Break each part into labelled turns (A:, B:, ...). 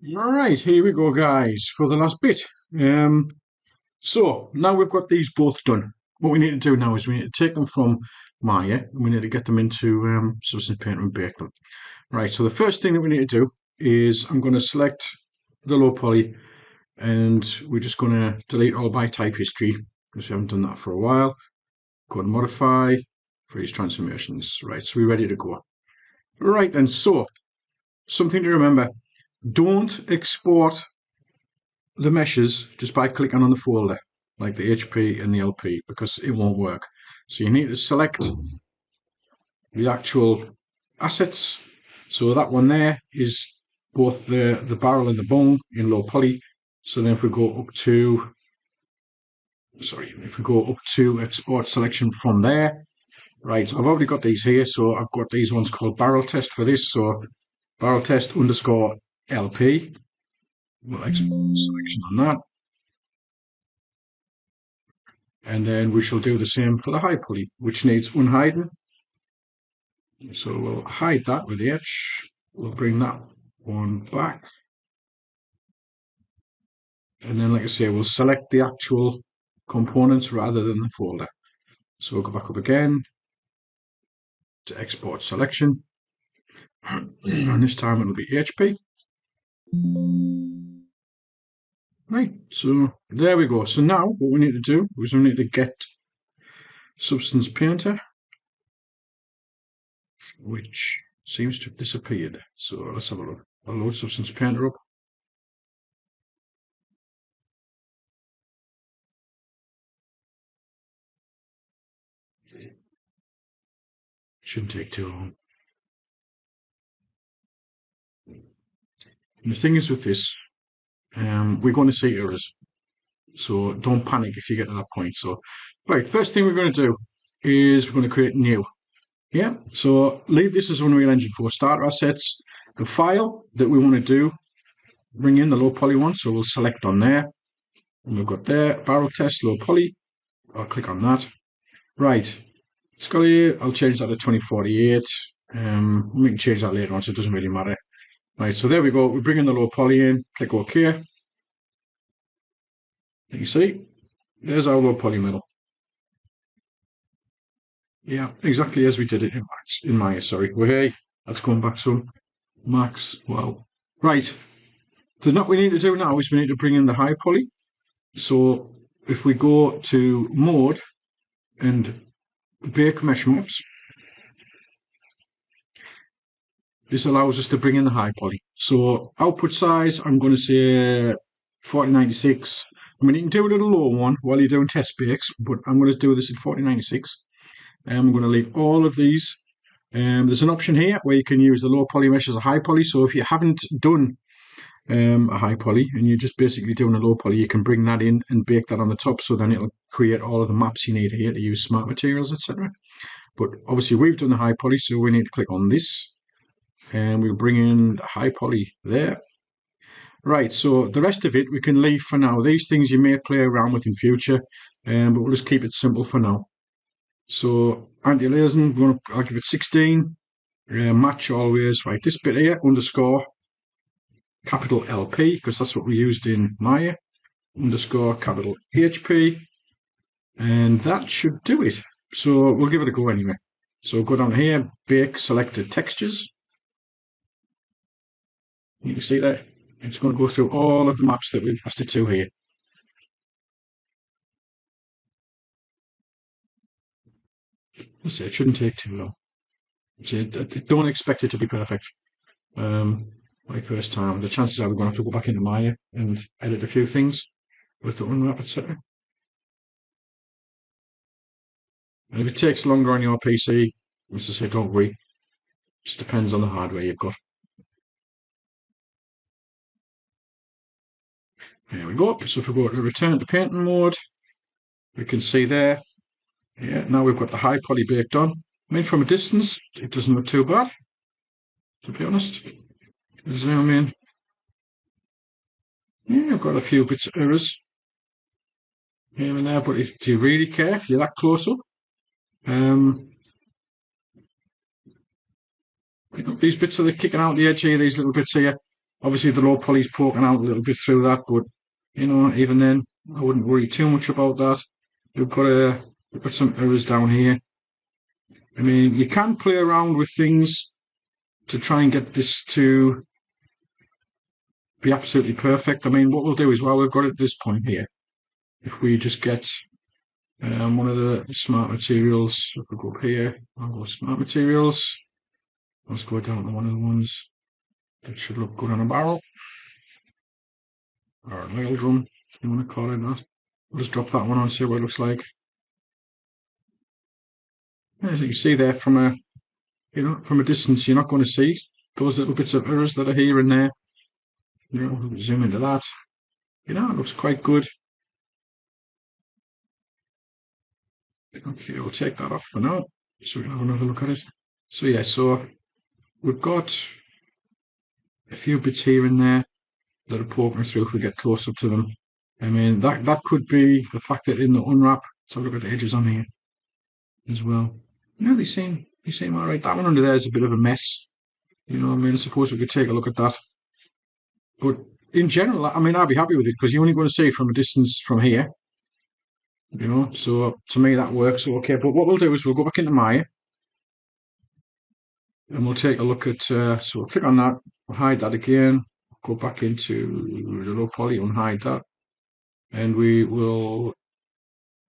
A: All right, here we go, guys, for the last bit. So now we've got these both done. What we need to do now is we need to take them from Maya and we need to get them into Substance Painter and bake them. Right, so the first thing that we need to do is I'm going to select the low poly and we're just going to delete all by type history because we haven't done that for a while. Go to modify, freeze transformations. Right, so we're ready to go. Right then, so something to remember, don't export the meshes just by clicking on the folder, like the HP and the LP, because it won't work. So you need to select the actual assets. So that one there is both the barrel and the bung in low poly. So then if we go up to, export selection from there, right, I've already got these here. So I've got these ones called barrel test for this. So barrel test underscore LP. We'll export selection on that. And then we shall do the same for the high poly, which needs unhiding. So we'll hide that with the edge. We'll bring that one back. And then, like I say, we'll select the actual components rather than the folder. So we'll go back up again to export selection. And this time it'll be HP. Right, so there we go. So now what we need to do is we need to get Substance Painter, which seems to have disappeared. So let's have a look. I'll load Substance Painter up. Shouldn't take too long. And the thing is with this, we're going to see errors. So don't panic if you get to that point. So, right, first thing we're going to do is we're going to create new. Yeah, so leave this as Unreal Engine 4 starter assets. The file that we want to do, bring in the low poly one. So we'll select on there. And we've got there, barrel test, low poly. I'll click on that. Right, it's got here. I'll change that to 2048. We can change that later on, so it doesn't really matter. Right, so there we go. We bring in the low poly in, click OK. You see, there's our low poly metal. Yeah, exactly as we did it in Max. In Maya, sorry. Well, hey, that's going back some. Max, wow. Right. So what we need to do now is we need to bring in the high poly. So if we go to mode and bake mesh maps, this allows us to bring in the high poly. So output size, I'm going to say 4096. I mean, you can do it at a low one while you're doing test bakes, but I'm going to do this at 4096. And I'm going to leave all of these. There's an option here where you can use the low poly mesh as a high poly. So if you haven't done a high poly and you're just basically doing a low poly, you can bring that in and bake that on the top. So then it'll create all of the maps you need here to use smart materials, etc. But obviously we've done the high poly, so we need to click on this and we'll bring in the high poly there. Right, so the rest of it we can leave for now. These things you may play around with in future, but we'll just keep it simple for now. So anti-aliasing, I'll give it 16. Match always, right, this bit here, underscore capital LP, because that's what we used in Maya, underscore capital HP, and that should do it. So we'll give it a go anyway. So go down here, bake selected textures. You can see that it's going to go through all of the maps that we've asked it to here. Let's say it shouldn't take too long. So don't expect it to be perfect. My first time, the chances are we're going to have to go back into Maya and edit a few things with the unwrap, etc. And if it takes longer on your PC, as I say, don't worry. Just depends on the hardware you've got. There we go. So if we go to return to painting mode, we can see there. Yeah, now we've got the high poly baked on. I mean, from a distance, it doesn't look too bad, to be honest. Zoom in. Yeah, I've got a few bits of errors here and there, but do you really care if you're that close up? These bits are kicking out the edge here, these little bits here. Obviously, the low poly's poking out a little bit through that, but even then, I wouldn't worry too much about that. We've got some errors down here. I mean, you can play around with things to try and get this to be absolutely perfect. I mean, what we'll do is, while we've got it at this point here, if we just get one of the smart materials, if we go up here, I'll go smart materials. Let's go down to one of the ones that should look good on a barrel, or an oil drum, if you want to call it that. We'll just drop that one on, see what it looks like. As you can see there, from a distance, you're not going to see those little bits of errors that are here and there. Zoom into that. It looks quite good. Okay, we'll take that off for now, so we can have another look at it. So yeah, so we've got a few bits here and there that are poking through if we get close up to them. I mean, that could be the fact that in the unwrap, let's have a look at the edges on here as well. They seem all right. That one under there is a bit of a mess. I mean, I suppose we could take a look at that. But in general, I mean, I'd be happy with it because you're only going to see it from a distance from here. So to me that works okay. But what we'll do is we'll go back into Maya and we'll take a look at, so we'll click on that, we'll hide that again, go back into the low poly, unhide that, and we will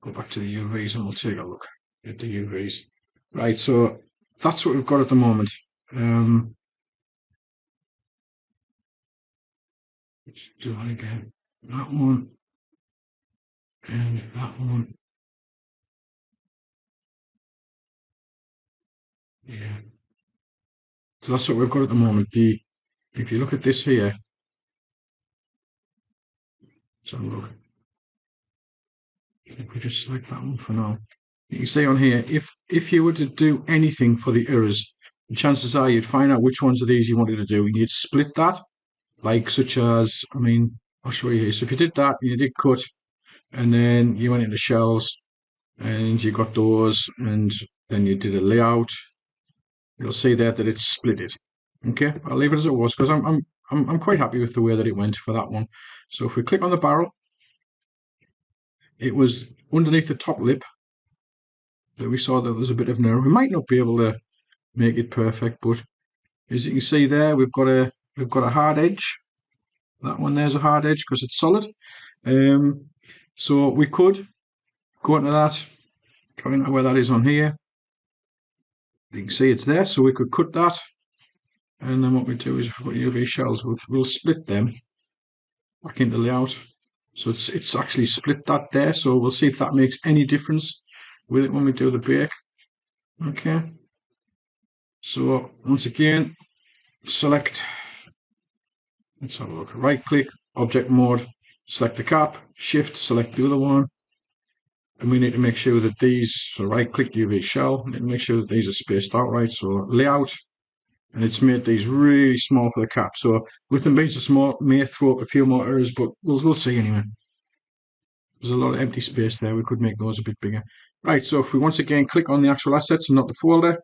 A: go back to the UVs and we'll take a look at the UVs. Right, so that's what we've got at the moment. Let's do that again. That one and that one. Yeah. So that's what we've got at the moment. If you look at this here, so look. I think we just select that one for now. You can see on here, if you were to do anything for the errors, the chances are you'd find out which ones of these you wanted to do, and you'd split that, like such as, I mean, I'll show you here. So if you did that, you did cut, and then you went into shells, and you got those, and then you did a layout, you'll see there that it's split it. Okay, I'll leave it as it was because I'm quite happy with the way that it went for that one. So if we click on the barrel, it was underneath the top lip that we saw that there was a bit of an error. We might not be able to make it perfect, but as you can see there, we've got a hard edge. That one there's a hard edge because it's solid. So we could go into that, try and know where that is on here. You can see it's there, so we could cut that. And then what we do is, if we've got UV shells, we'll split them back into layout. So it's actually split that there. So we'll see if that makes any difference with it when we do the bake. Okay. So once again, select. Let's have a look. Right click, object mode, select the cap, shift, select the other one. And we need to make sure that these, so right click UV shell, and make sure that these are spaced out right. So layout, and it's made these really small for the cap. So with them being so small, may throw up a few more errors, but we'll see anyway. There's a lot of empty space there. We could make those a bit bigger. Right, so if we once again click on the actual assets and not the folder,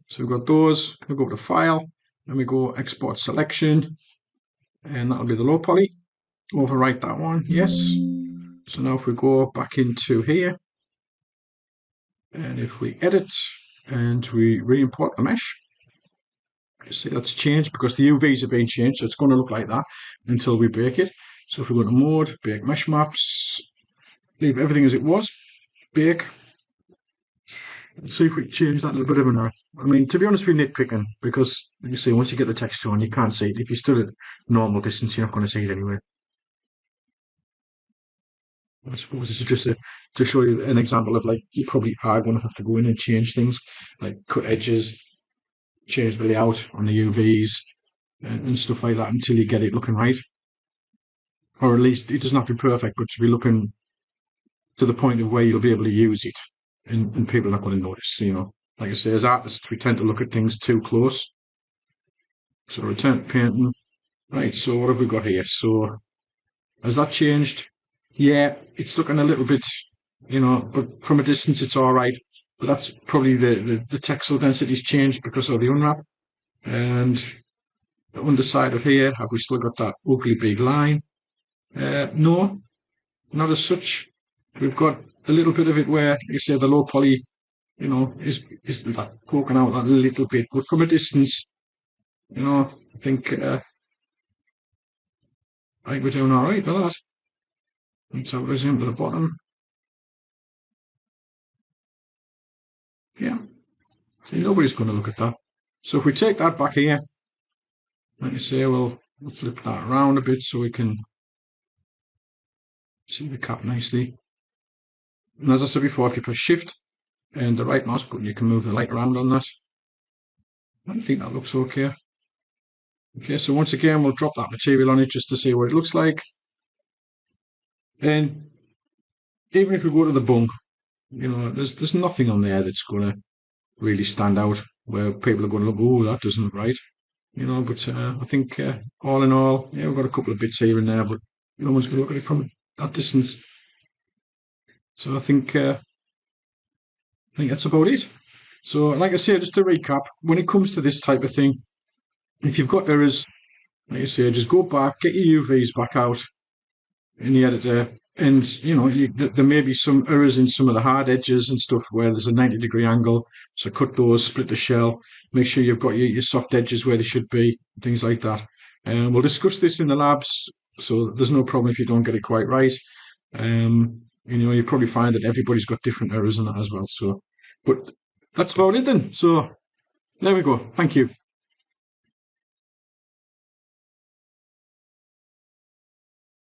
A: so we've got those, we'll go to File, and we go Export Selection, and that'll be the low poly. Overwrite that one, yes. So now if we go back into here, and if we edit, and we re-import the mesh, you see that's changed because the UVs have been changed, so it's going to look like that until we bake it. So if we go to Mode, Bake Mesh Maps, leave everything as it was, bake. Let's see if we can change that a little bit of an error. I mean, to be honest, we're nitpicking because you see, once you get the texture on, you can't see it. If you stood at normal distance, you're not going to see it anyway. I suppose this is just to show you an example of, like, you probably are going to have to go in and change things, like cut edges, change the layout on the UVs and stuff like that until you get it looking right. Or at least it doesn't have to be perfect, but to be looking to the point of where you'll be able to use it and people are not going to notice, Like I say, as artists, we tend to look at things too close. So return to painting. Right, so what have we got here? So has that changed? Yeah, it's looking a little bit, but from a distance it's all right. But that's probably the textile density's changed because of the unwrap. And The underside of here, have we still got that ugly big line? No, not as such. We've got a little bit of it where, you say, the low poly, is that poking out that little bit. But from a distance, I think we're doing all right with that. Let's have a zoom to the bottom. Yeah, see, nobody's going to look at that. So if we take that back here, like you say, we'll flip that around a bit so we can see the cap nicely. And as I said before, if you press Shift and the right mouse button, you can move the light around on that. I think that looks okay. Okay, so once again, we'll drop that material on it just to see what it looks like. And even if we go to the bunk, there's nothing on there that's going to really stand out where people are going to look, oh, that doesn't look right. But I think all in all, yeah, we've got a couple of bits here and there, but no one's going to look at it from that distance. So I think that's about it. So, like I say, just to recap, when it comes to this type of thing, if you've got errors, like I say, just go back, get your UVs back out in the editor, and there may be some errors in some of the hard edges and stuff where there's a 90-degree angle. So cut those, split the shell, make sure you've got your soft edges where they should be, things like that. And we'll discuss this in the labs, so there's no problem if you don't get it quite right. You probably find that everybody's got different errors in that as well. So, but that's about it then. So there we go. Thank you.